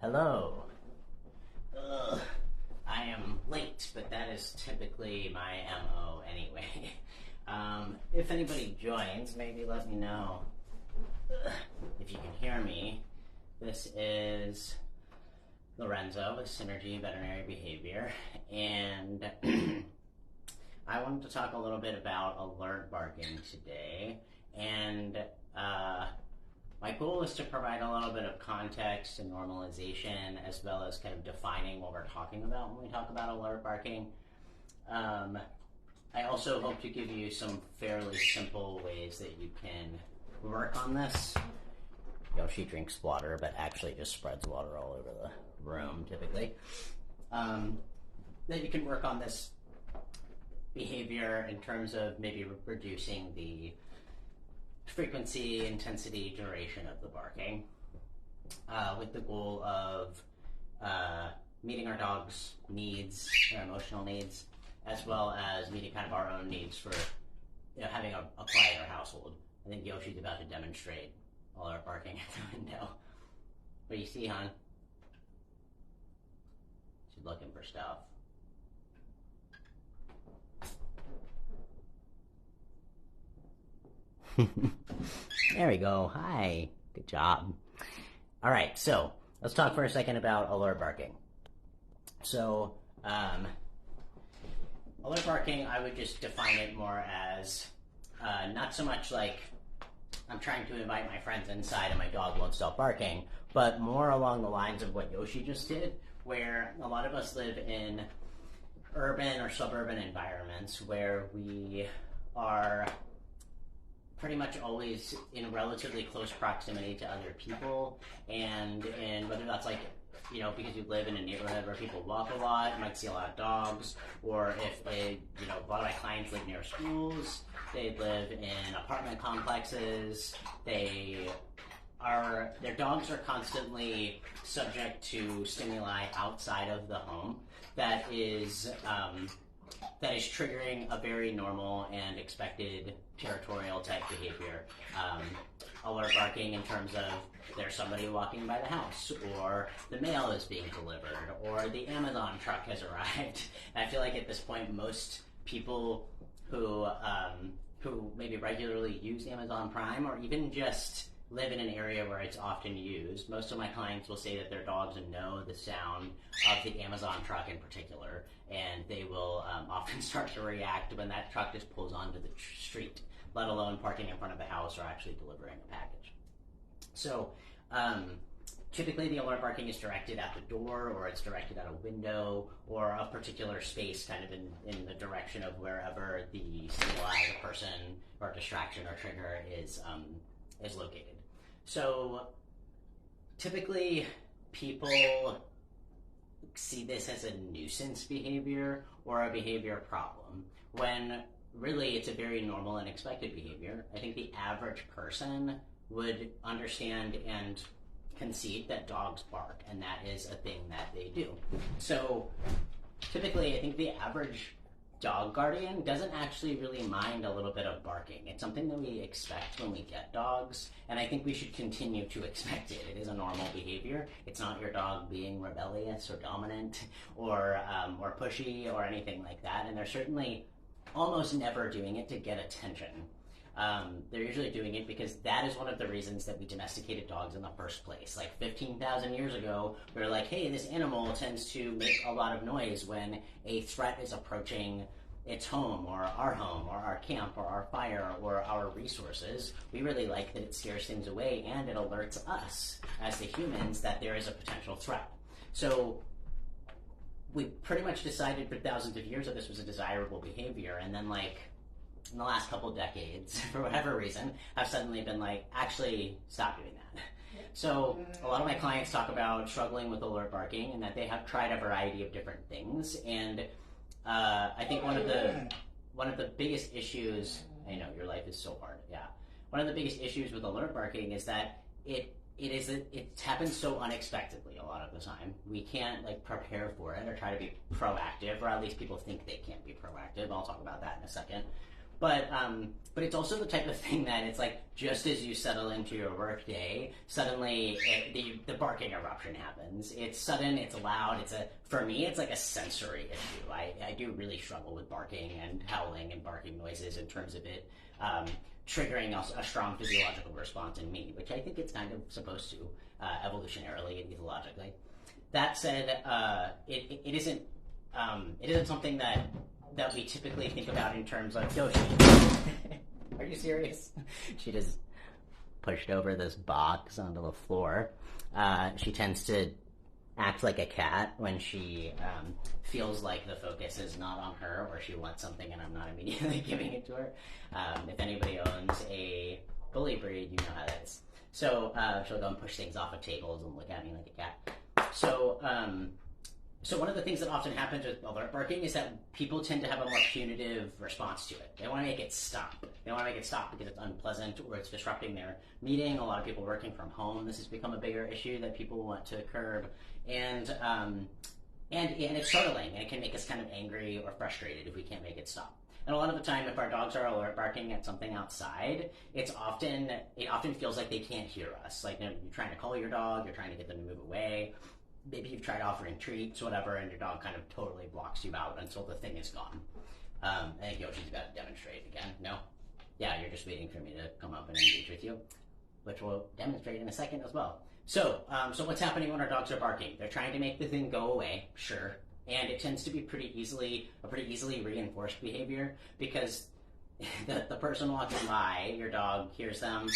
Hello. Ugh, I am late, but that is typically my MO anyway. If anybody joins, maybe let me know if you can hear me. This is Lorenzo with Synergy Veterinary Behavior, and I wanted to talk a little bit about alert barking today, and my goal is to provide a little bit of context and normalization, as well as kind of defining what we're talking about when we talk about alert barking. I also hope to give you some fairly simple ways that you can work on this. Yoshi drinks water, but actually just spreads water all over the room, typically. That you can work on this behavior in terms of maybe reducing the frequency, intensity, duration of the barking, with the goal of meeting our dog's needs, their emotional needs, as well as meeting kind of our own needs for having a quieter household. I think Yoshi's about to demonstrate all our barking at the window. What do you see, hon? She's looking for stuff. There we go. Hi. Good job. All right, so let's talk for a second about alert barking. So, alert barking, I would just define it more as not so much like I'm trying to invite my friends inside and my dog won't stop barking, but more along the lines of what Yoshi just did, where a lot of us live in urban or suburban environments where we are pretty much always in relatively close proximity to other people, and whether that's like, because you live in a neighborhood where people walk a lot, you might see a lot of dogs, or if they, a lot of my clients live near schools, they live in apartment complexes, their dogs are constantly subject to stimuli outside of the home that is triggering a very normal and expected territorial type behavior. Alert barking in terms of there's somebody walking by the house, or the mail is being delivered, or the Amazon truck has arrived. And I feel like at this point, most people who maybe regularly use Amazon Prime, or even just live in an area where it's often used, most of my clients will say that their dogs know the sound of the Amazon truck in particular, and they will often start to react when that truck just pulls onto the street, let alone parking in front of the house or actually delivering a package. So typically the alert barking is directed at the door, or it's directed at a window, or a particular space kind of in the direction of wherever the stimuli, the person, or distraction or trigger is located. So typically people see this as a nuisance behavior or a behavior problem, when really it's a very normal and expected behavior. I think the average person would understand and concede that dogs bark, and that is a thing that they do. So typically I think the average dog guardian doesn't actually really mind a little bit of barking. It's something that we expect when we get dogs, and I think we should continue to expect it. It is a normal behavior. It's not your dog being rebellious or dominant or pushy or anything like that, and they're certainly almost never doing it to get attention. They're usually doing it because that is one of the reasons that we domesticated dogs in the first place. Like 15,000 years ago, we were like, hey, this animal tends to make a lot of noise when a threat is approaching its home or our camp or our fire or our resources. We really like that it scares things away, and it alerts us as the humans that there is a potential threat. So we pretty much decided for thousands of years that this was a desirable behavior, and then in the last couple decades, for whatever reason, have suddenly been like, actually, stop doing that. So a lot of my clients talk about struggling with alert barking, and that they have tried a variety of different things. And I think one of the biggest issues, I know your life is so hard, yeah. One of the biggest issues with alert barking is that it happens so unexpectedly a lot of the time. We can't prepare for it or try to be proactive, or at least people think they can't be proactive. I'll talk about that in a second. But it's also the type of thing that it's like just as you settle into your work day, suddenly the barking eruption happens. It's sudden, it's loud. For me, it's like a sensory issue. I do really struggle with barking and howling and barking noises in terms of it triggering a strong physiological response in me, which I think it's kind of supposed to evolutionarily and ethologically. That said, it isn't something that we typically think about in terms of Yoshi. Are you serious? She just pushed over this box onto the floor. She tends to act like a cat when she feels like the focus is not on her or she wants something and I'm not immediately giving it to her. If anybody owns a bully breed, you know how that is. So she'll go and push things off of tables and look at me like a cat. So one of the things that often happens with alert barking is that people tend to have a more punitive response to it. They want to make it stop. They want to make it stop because it's unpleasant or it's disrupting their meeting. A lot of people working from home, this has become a bigger issue that people want to curb. And it's startling, and it can make us kind of angry or frustrated if we can't make it stop. And a lot of the time, if our dogs are alert barking at something outside, it often feels like they can't hear us. Like you're trying to call your dog, you're trying to get them to move away. Maybe you've tried offering treats, whatever, and your dog kind of totally blocks you out until the thing is gone. I think Yoshi's about to demonstrate again. No? Yeah, you're just waiting for me to come up and engage with you, which we'll demonstrate in a second as well. So what's happening when our dogs are barking? They're trying to make the thing go away, sure, and it tends to be a pretty easily reinforced behavior because the person walking by, your dog hears them,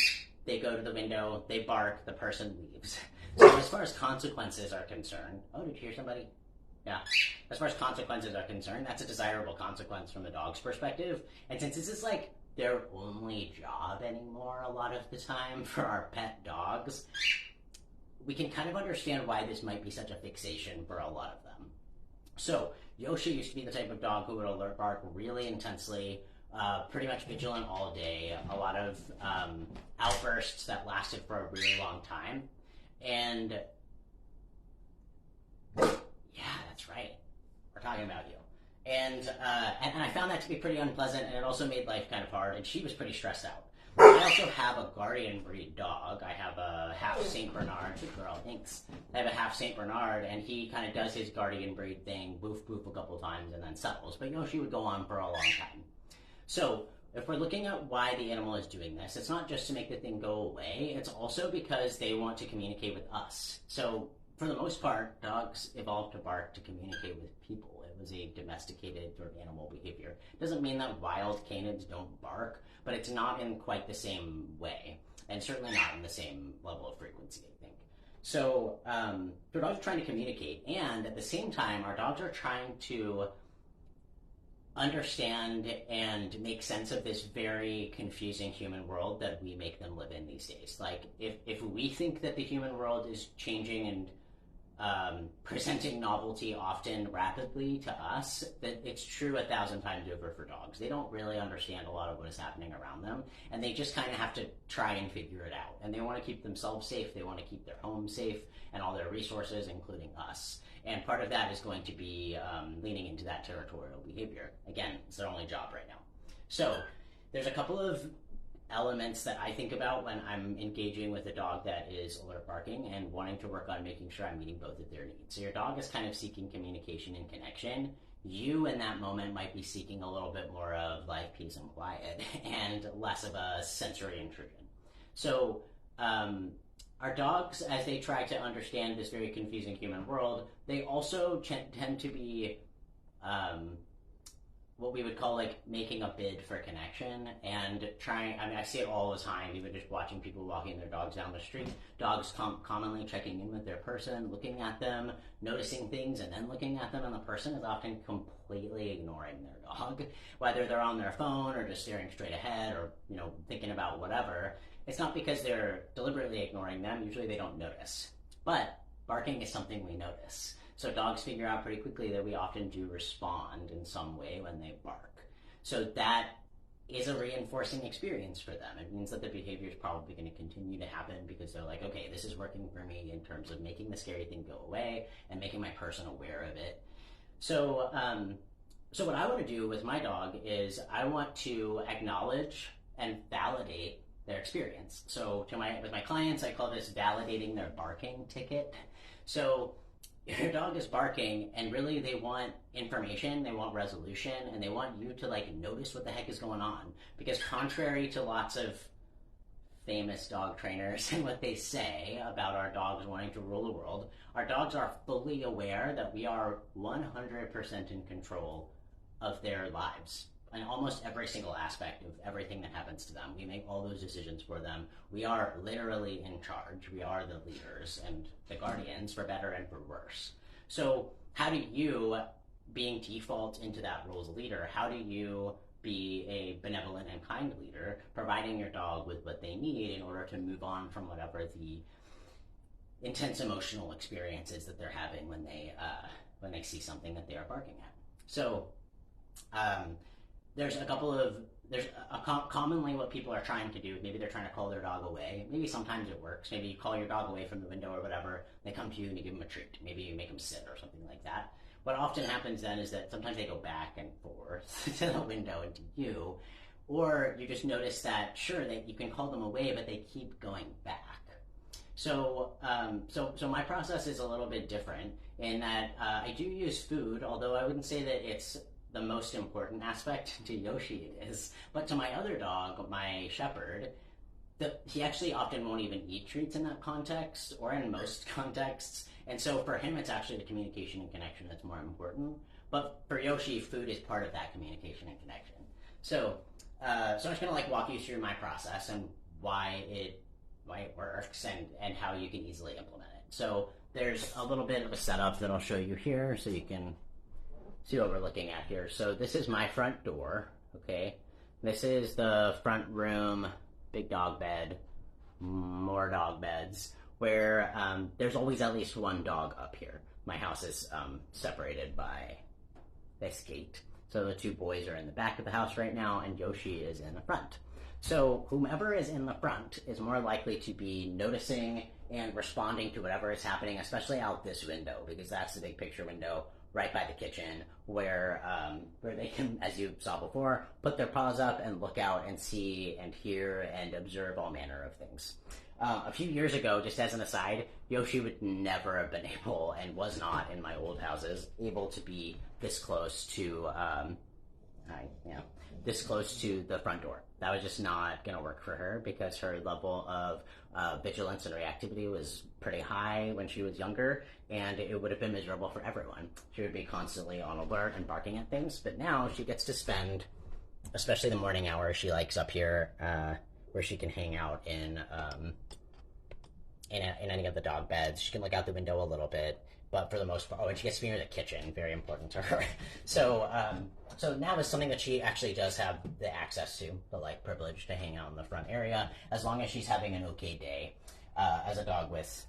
they go to the window, they bark, the person leaves. So as far as consequences are concerned, oh, did you hear somebody? Yeah. As far as consequences are concerned, that's a desirable consequence from the dog's perspective. And since this is like their only job anymore a lot of the time for our pet dogs, we can kind of understand why this might be such a fixation for a lot of them. So Yoshi used to be the type of dog who would alert bark really intensely, pretty much vigilant all day, a lot of outbursts that lasted for a really long time. And yeah, that's right. We're talking about you. And I found that to be pretty unpleasant, and it also made life kind of hard, and she was pretty stressed out. I also have a guardian breed dog. I have a half St. Bernard. Good girl, thanks. I have a half St. Bernard, and he kind of does his guardian breed thing, boof, boof a couple times, and then settles. But Yoshi would go on for a long time. So if we're looking at why the animal is doing this, it's not just to make the thing go away, it's also because they want to communicate with us. So for the most part, dogs evolved to bark to communicate with people. It was a domesticated sort of animal behavior. It doesn't mean that wild canids don't bark, but it's not in quite the same way, and certainly not in the same level of frequency, I think. So our dogs are trying to communicate, and at the same time, our dogs are trying to understand and make sense of this very confusing human world that we make them live in these days. Like, if we think that the human world is changing and presenting novelty often rapidly to us, that it's true 1,000 times over for dogs. They don't really understand a lot of what is happening around them, and they just kind of have to try and figure it out. And they want to keep themselves safe, they want to keep their home safe, and all their resources, including us. And part of that is going to be leaning into that territorial behavior. Again, it's their only job right now. So there's a couple of elements that I think about when I'm engaging with a dog that is alert barking and wanting to work on making sure I'm meeting both of their needs. So your dog is kind of seeking communication and connection. You in that moment might be seeking a little bit more of like peace and quiet and less of a sensory intrusion. So our dogs, as they try to understand this very confusing human world, they also tend to be what we would call like making a bid for connection and trying. I mean, I see it all the time, even just watching people walking their dogs down the street. Dogs commonly checking in with their person, looking at them, noticing things, and then looking at them, and the person is often completely ignoring their dog, whether they're on their phone or just staring straight ahead or, you know, thinking about whatever. It's not because they're deliberately ignoring them. Usually they don't notice. But barking is something we notice. So dogs figure out pretty quickly that we often do respond in some way when they bark. So that is a reinforcing experience for them. It means that the behavior is probably going to continue to happen because they're like, okay, this is working for me in terms of making the scary thing go away and making my person aware of it. So So what I want to do with my dog is I want to acknowledge and validate their experience. So with my clients, I call this validating their barking ticket. So your dog is barking and really they want information, they want resolution, and they want you to like notice what the heck is going on. Because contrary to lots of famous dog trainers and what they say about our dogs wanting to rule the world, our dogs are fully aware that we are 100% in control of their lives and almost every single aspect of everything that happens to them. We make all those decisions for them. We are literally in charge. We are the leaders and the guardians, for better and for worse. So how do you, being default into that role as a leader, how do you be a benevolent and kind leader, providing your dog with what they need in order to move on from whatever the intense emotional experience is that they're having when they see something that they are barking at? So commonly what people are trying to do, maybe they're trying to call their dog away. Maybe sometimes it works. Maybe you call your dog away from the window or whatever. They come to you and you give them a treat. Maybe you make them sit or something like that. What often happens then is that sometimes they go back and forth to the window and to you, or you just notice that sure that you can call them away, but they keep going back. So my process is a little bit different in that I do use food, although I wouldn't say that it's the most important aspect. To Yoshi it is, but to my other dog, my shepherd, he actually often won't even eat treats in that context or in most contexts. And so for him, it's actually the communication and connection that's more important. But for Yoshi, food is part of that communication and connection. So I'm just gonna like walk you through my process and why it works and how you can easily implement it. So there's a little bit of a setup that I'll show you here so you can see what we're looking at here. So this is my front door, okay? This is the front room, big dog bed, more dog beds, where there's always at least one dog up here. My house is separated by this gate. So the two boys are in the back of the house right now, and Yoshi is in the front. So whomever is in the front is more likely to be noticing and responding to whatever is happening, especially out this window, because that's the big picture window right by the kitchen, where they can, as you saw before, put their paws up and look out and see and hear and observe all manner of things. A few years ago, just as an aside, Yoshi would never have been able, and was not in my old houses, able to be this close to this close to the front door. That was just not going to work for her because her level of vigilance and reactivity was pretty high when she was younger, and it would have been miserable for everyone. She would be constantly on alert and barking at things, but now she gets to spend, especially the morning hours, she likes up here where she can hang out in any of the dog beds. She can look out the window a little bit, but for the most part, and she gets to be near the kitchen, very important to her. So now is something that she actually does have the access to, the like privilege to hang out in the front area, as long as she's having an okay day. As a dog with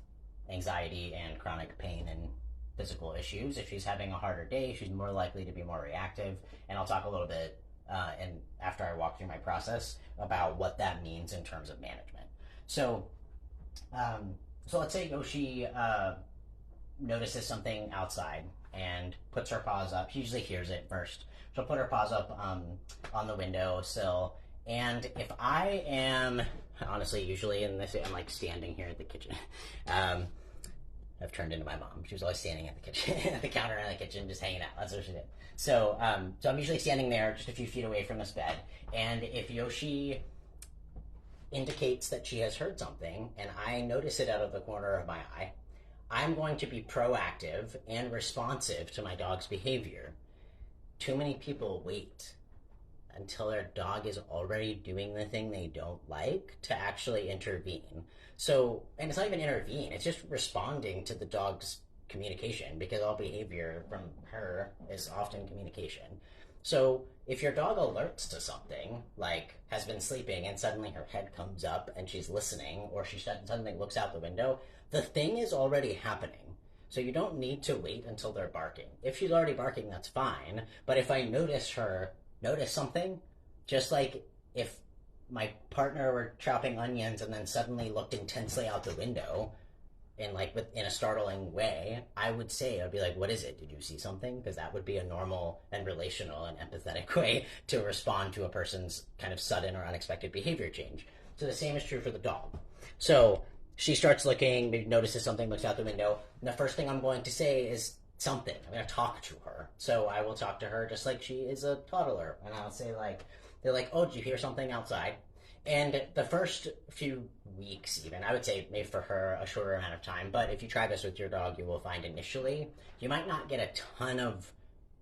anxiety and chronic pain and physical issues, if she's having a harder day, she's more likely to be more reactive. And I'll talk a little bit, and after I walk through my process, about what that means in terms of management. So let's say Yoshi notices something outside and puts her paws up. She usually hears it first. She'll put her paws up on the windowsill. And if I am, honestly, usually in this, I'm like standing here at the kitchen. I've turned into my mom. She was always standing at the kitchen, at the counter in the kitchen, just hanging out. That's what she did. So I'm usually standing there just a few feet away from this bed. And if Yoshi indicates that she has heard something, and I notice it out of the corner of my eye, I'm going to be proactive and responsive to my dog's behavior. Too many people wait until their dog is already doing the thing they don't like to actually intervene. So, and it's not even intervene, it's just responding to the dog's communication, because all behavior from her is often communication. So if your dog alerts to something, like has been sleeping and suddenly her head comes up and she's listening, or she suddenly looks out the window, the thing is already happening. So you don't need to wait until they're barking. If she's already barking, that's fine. But if I notice something, just like if my partner were chopping onions and then suddenly looked intensely out the window, in in a startling way, I'd be like, what is it? Did you see something? Because that would be a normal and relational and empathetic way to respond to a person's kind of sudden or unexpected behavior change. So the same is true for the dog. So she starts looking, maybe notices something, looks out the window, and the first thing I'm going to say is something. I'm going to talk to her. So I will talk to her just like she is a toddler, and I'll say they're like, oh, did you hear something outside? And the first few weeks, even, I would say maybe for her a shorter amount of time, but if you try this with your dog, you will find initially you might not get a ton of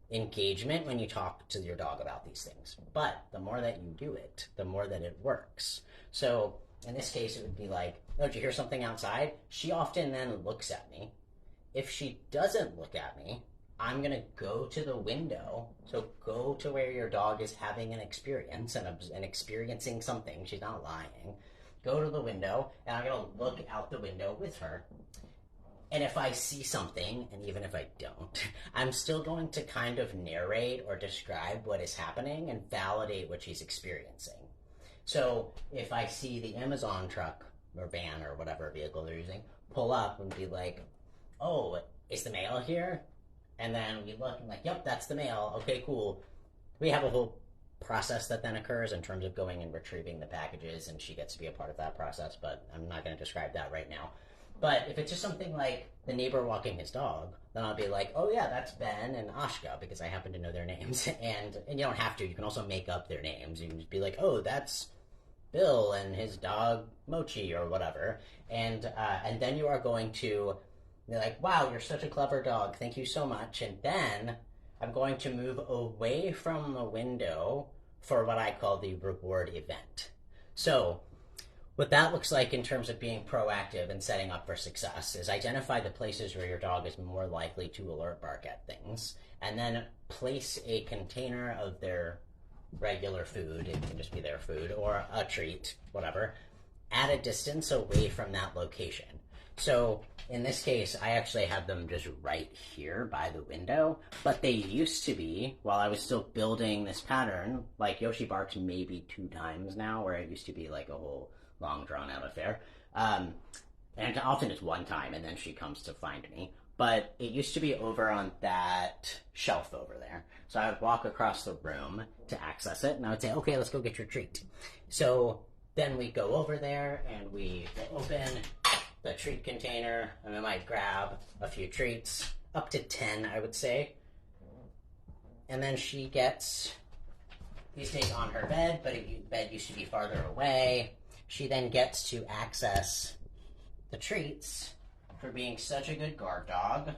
engagement when you talk to your dog about these things. But the more that you do it, the more that it works. So in this case, it would be like, oh, did you hear something outside? She often then looks at me. If she doesn't look at me, I'm going to go to the window. So go to where your dog is having an experience and experiencing something. She's not lying. Go to the window, and I'm going to look out the window with her. And if I see something, and even if I don't, I'm still going to kind of narrate or describe what is happening and validate what she's experiencing. So if I see the Amazon truck or van or whatever vehicle they're using pull up and be like, oh, is the mail here? And then we look and like, yep, that's the mail. Okay, cool. We have a whole process that then occurs in terms of going and retrieving the packages, and she gets to be a part of that process, but I'm not going to describe that right now. But if it's just something like the neighbor walking his dog, then I'll be like, oh yeah, that's Ben and Ashka, because I happen to know their names. And you don't have to. You can also make up their names. You can just be like, oh, that's Bill and his dog Mochi or whatever. And then you are going to be like, wow, you're such a clever dog. Thank you so much. And then I'm going to move away from the window for what I call the reward event. So what that looks like in terms of being proactive and setting up for success is identify the places where your dog is more likely to alert bark at things, and then place a container of their regular food, it can just be their food, or a treat, whatever, at a distance away from that location. So in this case, I actually have them just right here by the window, but they used to be, while I was still building this pattern, like Yoshi barks maybe 2 times now, where it used to be like a whole long drawn out affair. And often it's 1 time and then she comes to find me. But it used to be over on that shelf over there. So I would walk across the room to access it, and I would say, okay, let's go get your treat. So then we go over there and we open the treat container, and I might grab a few treats, up to 10, I would say. And then she gets these things on her bed, but the bed used to be farther away. She then gets to access the treats for being such a good guard dog.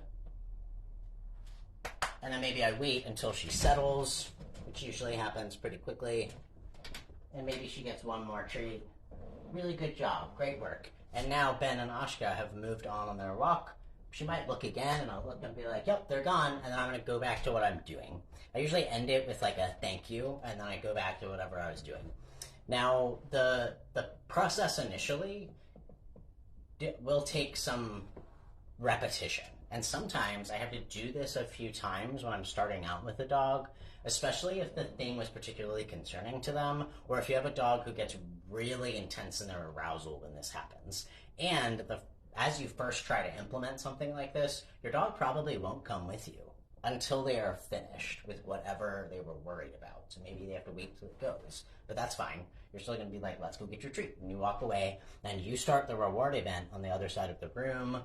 And then maybe I wait until she settles, which usually happens pretty quickly. And maybe she gets 1 more treat. Really good job, great work. And now Ben and Ashka have moved on their walk. She might look again, and I'll look and be like, yep, they're gone, and then I'm going to go back to what I'm doing. I usually end it with like a thank you, and then I go back to whatever I was doing. Now, the process initially will take some repetition. And sometimes I have to do this a few times when I'm starting out with a dog, especially if the thing was particularly concerning to them, or if you have a dog who gets really intense in their arousal when this happens. And as you first try to implement something like this, your dog probably won't come with you until they are finished with whatever they were worried about. So maybe they have to wait till it goes, but that's fine. You're still going to be like, let's go get your treat. And you walk away, and you start the reward event on the other side of the room.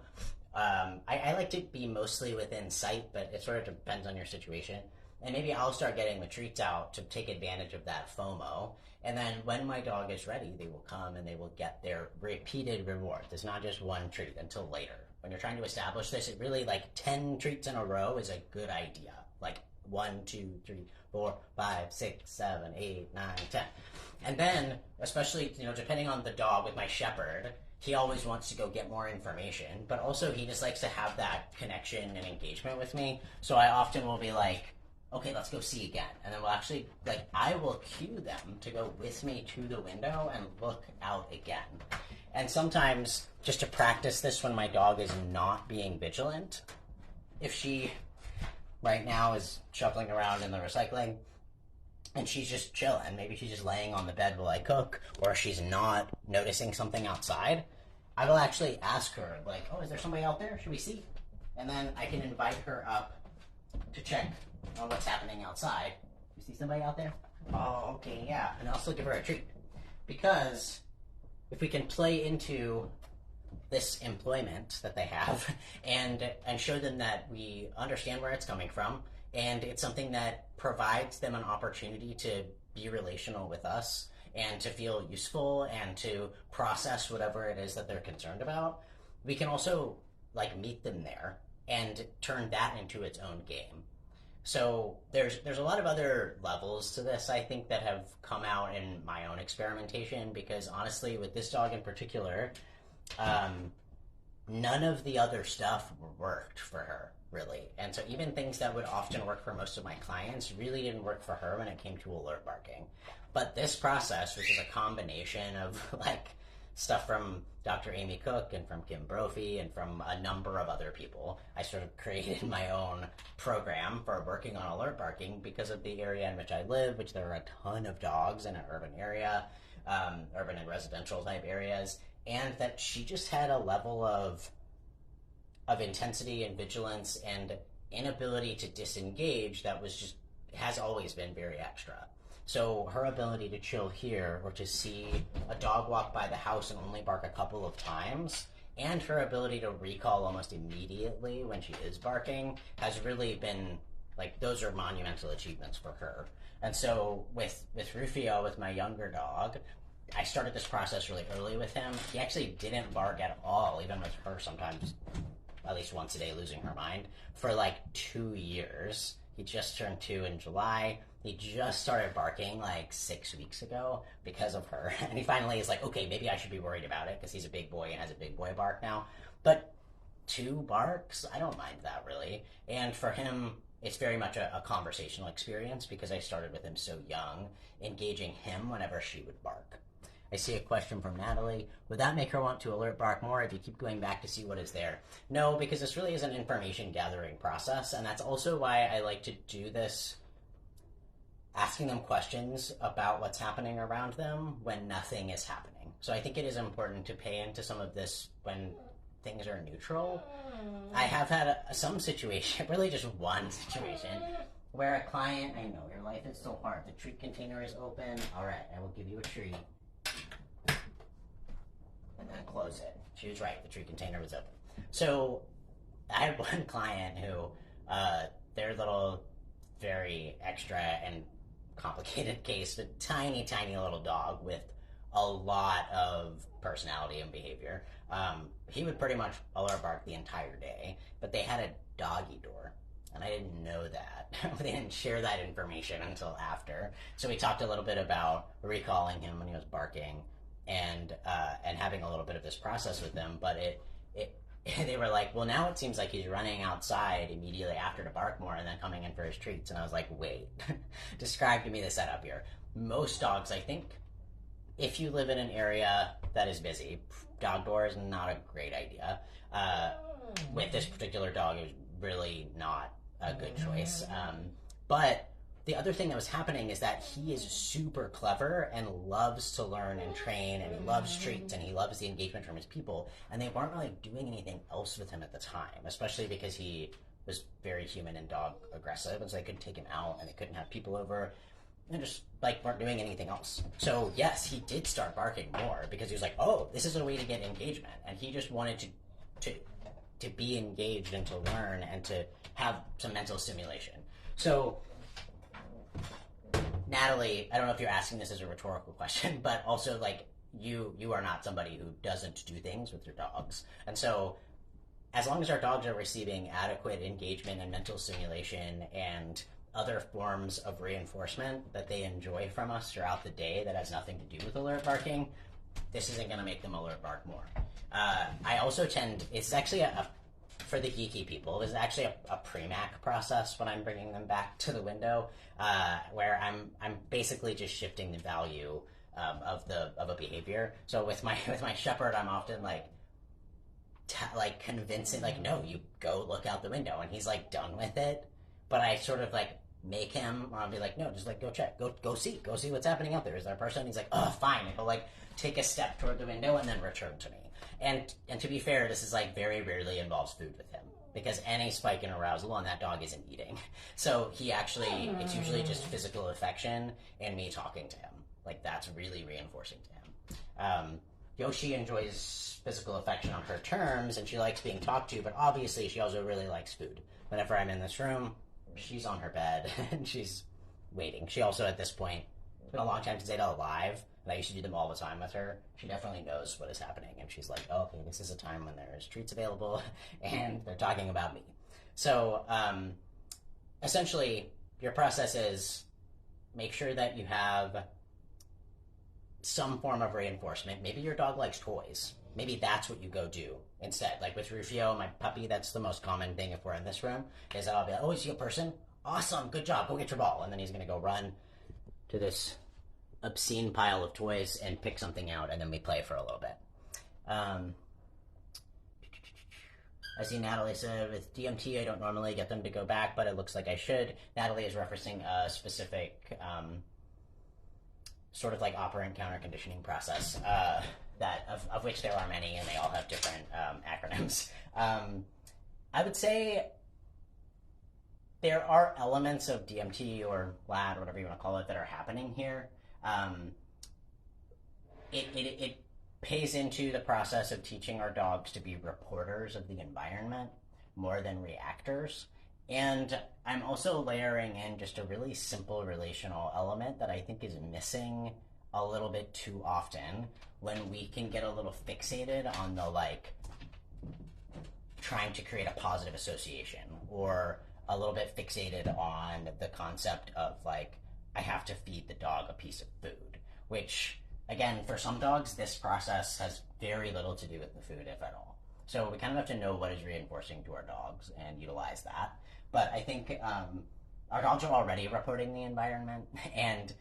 I like to be mostly within sight, but it sort of depends on your situation. And maybe I'll start getting the treats out to take advantage of that FOMO. And then when my dog is ready, they will come and they will get their repeated reward. It's not just 1 treat until later. When you're trying to establish this, it really, like, 10 treats in a row is a good idea. Like 1, 2, 3, 4, 5, 6, 7, 8, 9, 10. And then, especially, depending on the dog, with my shepherd, he always wants to go get more information, but also he just likes to have that connection and engagement with me. So I often will be like, okay, let's go see again. And then we'll actually, I will cue them to go with me to the window and look out again. And sometimes, just to practice this when my dog is not being vigilant, if she right now is shuffling around in the recycling and she's just chilling, maybe she's just laying on the bed while I cook, or she's not noticing something outside, I will actually ask her, like, oh, is there somebody out there? Should we see? And then I can invite her up to check on what's happening outside. You see somebody out there? Oh, okay, yeah. And I'll still give her a treat. Because if we can play into this employment that they have and show them that we understand where it's coming from, and it's something that provides them an opportunity to be relational with us and to feel useful and to process whatever it is that they're concerned about, we can also like meet them there and turn that into its own game. So there's a lot of other levels to this, I think, that have come out in my own experimentation, because honestly, with this dog in particular, none of the other stuff worked for her, really. And so even things that would often work for most of my clients really didn't work for her when it came to alert barking. But this process, which is a combination of like stuff from Dr. Amy Cook and from Kim Brophy and from a number of other people, I sort of created my own program for working on alert barking because of the area in which I live, which there are a ton of dogs in an urban area, urban and residential type areas, and that she just had a level of intensity and vigilance and inability to disengage that was just has always been very extra. So her ability to chill here, or to see a dog walk by the house and only bark a couple of times, and her ability to recall almost immediately when she is barking, has really been, like, those are monumental achievements for her. And so with Rufio, with my younger dog, I started this process really early with him. He actually didn't bark at all, even with her sometimes at least once a day losing her mind, for like 2 years. He just turned 2 in July. He just started barking like 6 weeks ago because of her. And he finally is like, okay, maybe I should be worried about it because he's a big boy and has a big boy bark now. But 2 barks, I don't mind that really. And for him, it's very much a conversational experience because I started with him so young, engaging him whenever she would bark. I see a question from Natalie. Would that make her want to alert bark more if you keep going back to see what is there? No, because this really is an information gathering process, and that's also why I like to do this, asking them questions about what's happening around them when nothing is happening. So I think it is important to pay into some of this when things are neutral. I have had some situation, really just one situation, where a client, I know your life is so hard, the treat container is open. All right, I will give you a treat. And then close it. She was right, the treat container was open. So I had one client who, their little, very extra and complicated case, a tiny, tiny little dog with a lot of personality and behavior. He would pretty much alert bark the entire day, but they had a doggy door. And I didn't know that. They didn't share that information until after. So we talked a little bit about recalling him when he was barking, and having a little bit of this process with them. But they were like, well, now it seems like he's running outside immediately after to bark more and then coming in for his treats. And I was like, wait, describe to me the setup here. Most dogs, I think, if you live in an area that is busy, dog door is not a great idea. With this particular dog, it was really not a good choice. But the other thing that was happening is that he is super clever and loves to learn and train, and he loves treats, and he loves the engagement from his people, and they weren't really doing anything else with him at the time, especially because he was very human and dog aggressive, and so they couldn't take him out, and they couldn't have people over, and just like weren't doing anything else. So yes, he did start barking more because he was like, oh, this is a way to get engagement, and he just wanted to be engaged and to learn and to have some mental stimulation. So Natalie, I don't know if you're asking this as a rhetorical question, but also like you are not somebody who doesn't do things with your dogs. And so as long as our dogs are receiving adequate engagement and mental stimulation and other forms of reinforcement that they enjoy from us throughout the day that has nothing to do with alert barking, this isn't going to make them alert bark more. I also it's actually for the geeky people, it's actually a pre-mac process when I'm bringing them back to the window, where I'm basically just shifting the value of a behavior. So with my shepherd, I'm often like convincing, like, no, you go look out the window, and he's like done with it. But I sort of like make him, or I'll be like, no, just like go check, go see what's happening out there. Is there a person? He's like, oh, fine. And he'll like take a step toward the window and then return to me. And to be fair, this is like very rarely involves food with him, because any spike in arousal and that dog isn't eating. So he actually, it's usually just physical affection and me talking to him. Like that's really reinforcing to him. Yoshi enjoys physical affection on her terms, and she likes being talked to, but obviously she also really likes food. Whenever I'm in this room, she's on her bed and she's waiting. She also, at this point, it's been a long time since Zeta alive, and I used to do them all the time with her. She definitely knows what is happening, and she's like, oh, okay, this is a time when there's treats available, and they're talking about me. So, essentially, your process is make sure that you have some form of reinforcement. Maybe your dog likes toys. Maybe that's what you go do instead. Like with Rufio, my puppy, that's the most common thing if we're in this room, is that I'll be like, oh, is he a person? Awesome, good job, go get your ball. And then he's going to go run to this obscene pile of toys and pick something out, and then we play for a little bit. I see Natalie said, with DMT, I don't normally get them to go back, but it looks like I should. Natalie is referencing a specific sort of like operant counter conditioning process that of which there are many, and they all have different acronyms. I would say there are elements of DMT or LAD, or whatever you want to call it, that are happening here. It pays into the process of teaching our dogs to be reporters of the environment more than reactors. And I'm also layering in just a really simple relational element that I think is missing a little bit too often, when we can get a little fixated on the like trying to create a positive association, or a little bit fixated on the concept of like, I have to feed the dog a piece of food, which again, for some dogs, this process has very little to do with the food, if at all. So we kind of have to know what is reinforcing to our dogs and utilize that. But I think our dogs are already reporting the environment, and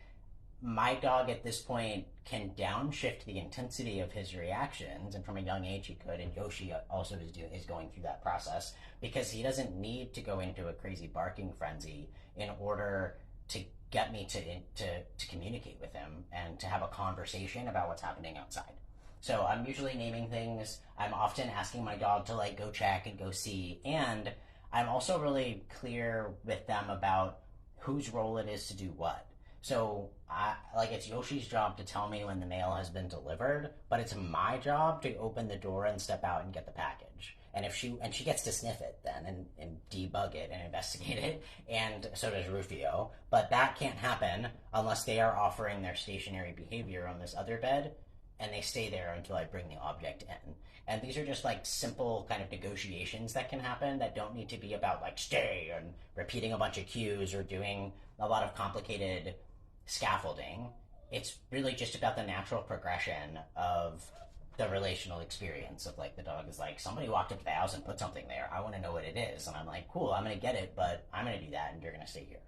my dog at this point can downshift the intensity of his reactions, and from a young age he could, and Yoshi also is going through that process, because he doesn't need to go into a crazy barking frenzy in order to get me to communicate with him and to have a conversation about what's happening outside. So I'm usually naming things. I'm often asking my dog to like go check and go see, and I'm also really clear with them about whose role it is to do what. So it's Yoshi's job to tell me when the mail has been delivered, but it's my job to open the door and step out and get the package. And if she gets to sniff it then and debug it and investigate it, and so does Rufio. But that can't happen unless they are offering their stationary behavior on this other bed, and they stay there until I bring the object in. And these are just like simple kind of negotiations that can happen that don't need to be about like stay and repeating a bunch of cues or doing a lot of complicated scaffolding. It's really just about the natural progression of the relational experience of like, the dog is like, somebody walked into the house and put something there. I want to know what it is. And I'm like, cool, I'm going to get it, but I'm going to do that and you're going to stay here.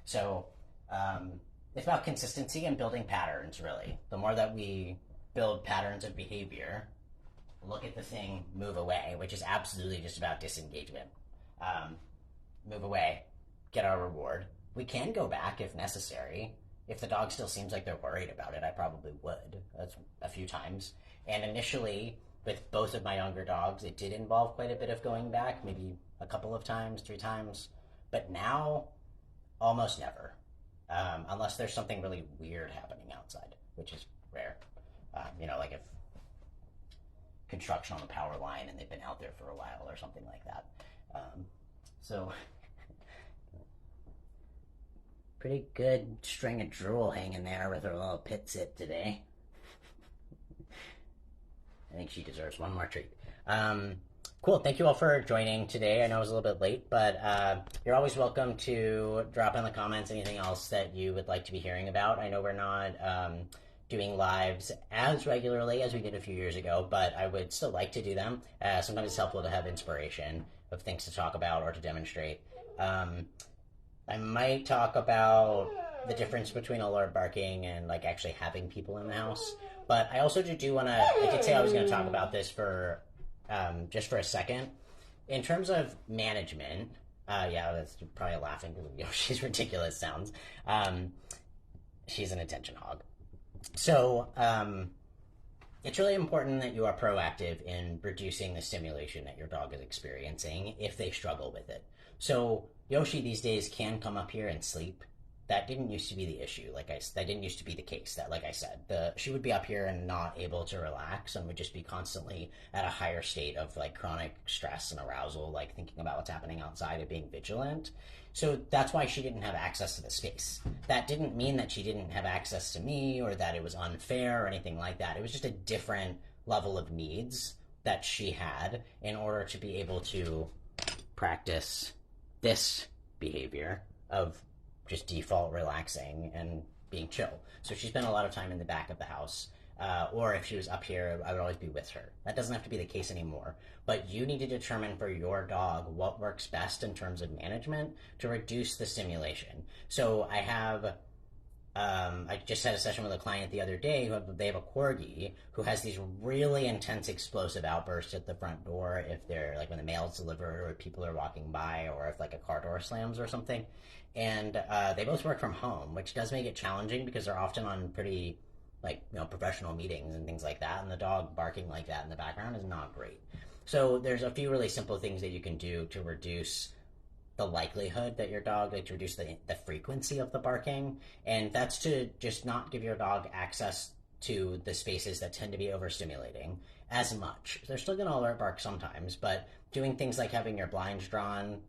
So it's about consistency and building patterns, really. The more that we build patterns of behavior, look at the thing, move away, which is absolutely just about disengagement. Move away, get our reward. We can go back if necessary. If the dog still seems like they're worried about it, I probably would. That's a few times. And initially, with both of my younger dogs, it did involve quite a bit of going back, maybe a couple of times, 3 times. But now, almost never. Unless there's something really weird happening outside, which is rare. Like if construction on the power line and they've been out there for a while or something like that. So pretty good string of drool hanging there with her little pit sit today. I think she deserves one more treat. Cool. Thank you all for joining today. I know I was a little bit late, but you're always welcome to drop in the comments anything else that you would like to be hearing about. I know we're not doing lives as regularly as we did a few years ago, but I would still like to do them. Sometimes it's helpful to have inspiration of things to talk about or to demonstrate. I might talk about the difference between alert barking and like actually having people in the house. But I also do want to, I did say I was going to talk about this for just for a second. In terms of management, Yeah, that's probably laughing because of Yoshi's ridiculous sounds. Um, she's an attention hog. So, it's really important that you are proactive in reducing the stimulation that your dog is experiencing if they struggle with it. So Yoshi these days can come up here and sleep. That didn't used to be the issue. That didn't used to be the case. That, like I said, she would be up here and not able to relax and would just be constantly at a higher state of like chronic stress and arousal, like thinking about what's happening outside and being vigilant. So that's why she didn't have access to the space. That didn't mean that she didn't have access to me or that it was unfair or anything like that. It was just a different level of needs that she had in order to be able to practice this behavior of just default relaxing and being chill. So she spent a lot of time in the back of the house. Or if she was up here, I would always be with her. That doesn't have to be the case anymore. But you need to determine for your dog what works best in terms of management to reduce the stimulation. So I just had a session with a client the other day they have a corgi who has these really intense explosive outbursts at the front door if they're like when the mail is delivered or people are walking by or if like a car door slams or something. And they both work from home, which does make it challenging because they're often on pretty professional meetings and things like that, and the dog barking like that in the background is not great. So there's a few really simple things that you can do to reduce the likelihood that your dog, like to reduce the frequency of the barking, and that's to just not give your dog access to the spaces that tend to be overstimulating as much. They're still going to alert bark sometimes, but doing things like having your blinds drawn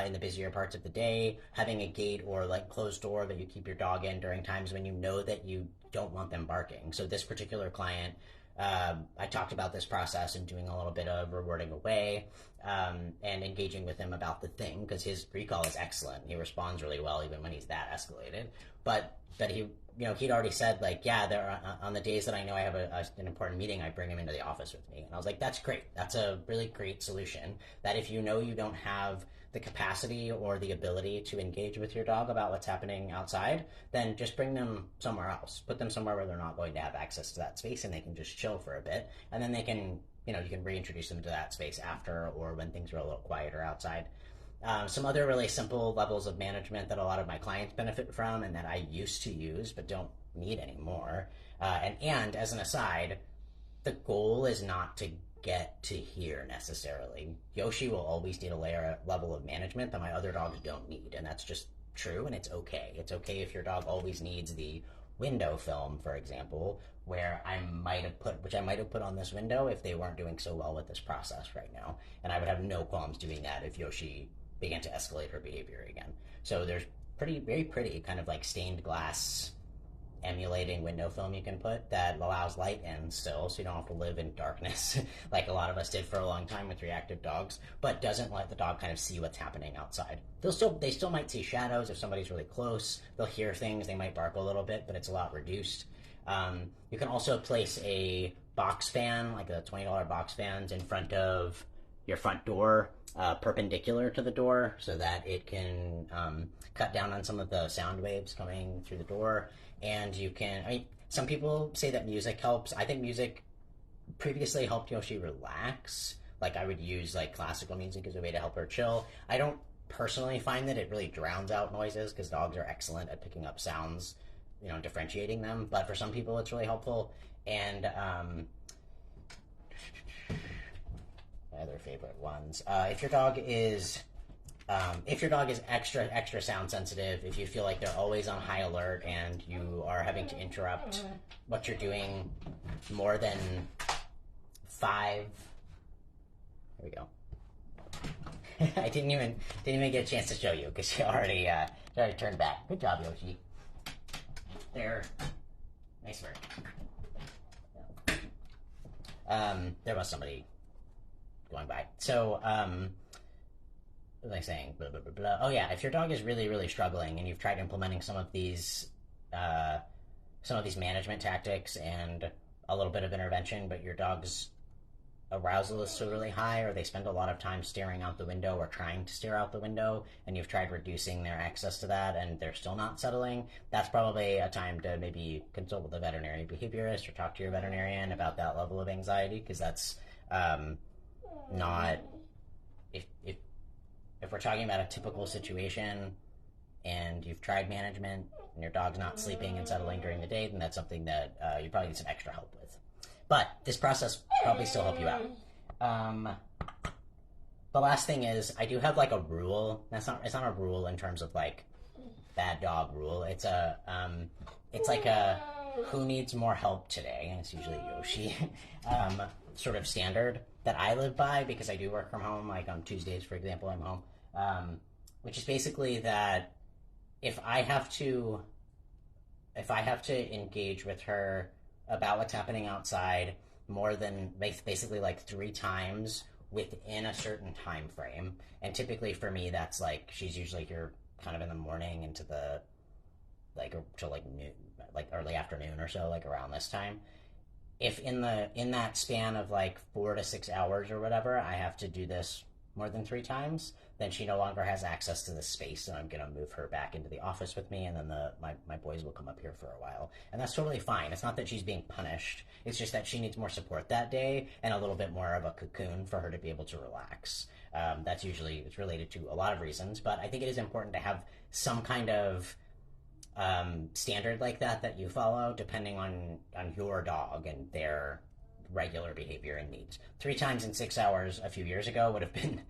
in the busier parts of the day, having a gate or like closed door that you keep your dog in during times when you know that you don't want them barking. So this particular client, I talked about this process and doing a little bit of rewarding away and engaging with him about the thing because his recall is excellent. He responds really well even when he's that escalated. But he, he'd already said like, yeah, there are, on the days that I know I have an important meeting, I bring him into the office with me. And I was like, that's great. That's a really great solution. That if you know you don't have the capacity or the ability to engage with your dog about what's happening outside, then just bring them somewhere else. Put them somewhere where they're not going to have access to that space and they can just chill for a bit. And then they can, you can reintroduce them to that space after or when things are a little quieter outside. Some other really simple levels of management that a lot of my clients benefit from and that I used to use but don't need anymore. And as an aside, the goal is not to get to here necessarily. Yoshi will always need a level of management that my other dogs don't need, and that's just true, and it's okay. It's okay if your dog always needs the window film, for example, which I might have put on this window if they weren't doing so well with this process right now. And I would have no qualms doing that if Yoshi began to escalate her behavior again. So there's very pretty kind of like stained glass emulating window film you can put that allows light in still, so you don't have to live in darkness like a lot of us did for a long time with reactive dogs, but doesn't let the dog kind of see what's happening outside. They still might see shadows if somebody's really close. They'll hear things. They might bark a little bit, but it's a lot reduced. You can also place a box fan, like the $20 box fans, in front of your front door, perpendicular to the door, so that it can cut down on some of the sound waves coming through the door. And you can, some people say that music helps. I think music previously helped Yoshi relax. Like I would use like classical music as a way to help her chill. I don't personally find that it really drowns out noises because dogs are excellent at picking up sounds, differentiating them. But for some people, it's really helpful. And my other favorite ones. If your dog is extra sound sensitive, if you feel like they're always on high alert and you are having to interrupt what you're doing more than 5, here we go. I didn't even get a chance to show you because she already turned back. Good job, Yoshi. There, nice work. There was somebody going by. So, what was I saying? Blah, blah, blah, blah. Oh yeah, if your dog is really, really struggling and you've tried implementing some of these management tactics and a little bit of intervention, but your dog's arousal is so really high, or they spend a lot of time staring out the window or trying to stare out the window, and you've tried reducing their access to that and they're still not settling, that's probably a time to maybe consult with a veterinary behaviorist or talk to your veterinarian about that level of anxiety, because that's not, if we're talking about a typical situation and you've tried management and your dog's not sleeping and settling during the day, then that's something that you probably need some extra help with. But this process will probably still help you out. The last thing is, I do have like a rule. It's not a rule in terms of like bad dog rule. It's like a who needs more help today, and it's usually Yoshi, sort of standard that I live by because I do work from home. Like on Tuesdays, for example, I'm home, which is basically that if I have to engage with her about what's happening outside more than basically like 3 times within a certain time frame, and typically for me that's like she's usually here kind of in the morning into the like till like noon, like early afternoon or so, like around this time. If in that span of like 4 to 6 hours or whatever I have to do this more than 3 times, then she no longer has access to the space, and I'm gonna move her back into the office with me, and then my boys will come up here for a while, and that's totally fine. It's not that she's being punished; it's just that she needs more support that day and a little bit more of a cocoon for her to be able to relax. It's related to a lot of reasons, but I think it is important to have some kind of standard like that you follow, depending on your dog and their regular behavior and needs. 3 times in 6 hours a few years ago would have been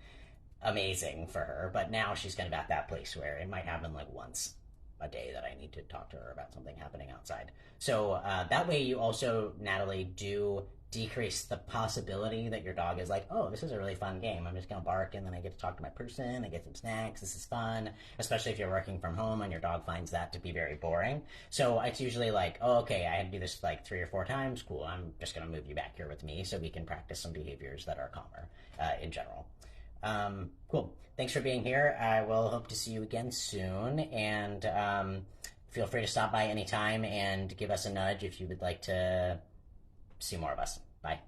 amazing for her, but now she's kind of at that place where it might happen like once a day that I need to talk to her about something happening outside. So that way you also, Natalie, do decrease the possibility that your dog is like, oh, this is a really fun game. I'm just going to bark and then I get to talk to my person, I get some snacks, this is fun, especially if you're working from home and your dog finds that to be very boring. So it's usually like, oh, okay, I had to do this like 3 or 4 times, cool, I'm just going to move you back here with me so we can practice some behaviors that are calmer in general. Cool. Thanks for being here. I will hope to see you again soon, and feel free to stop by anytime and give us a nudge if you would like to see more of us. Bye.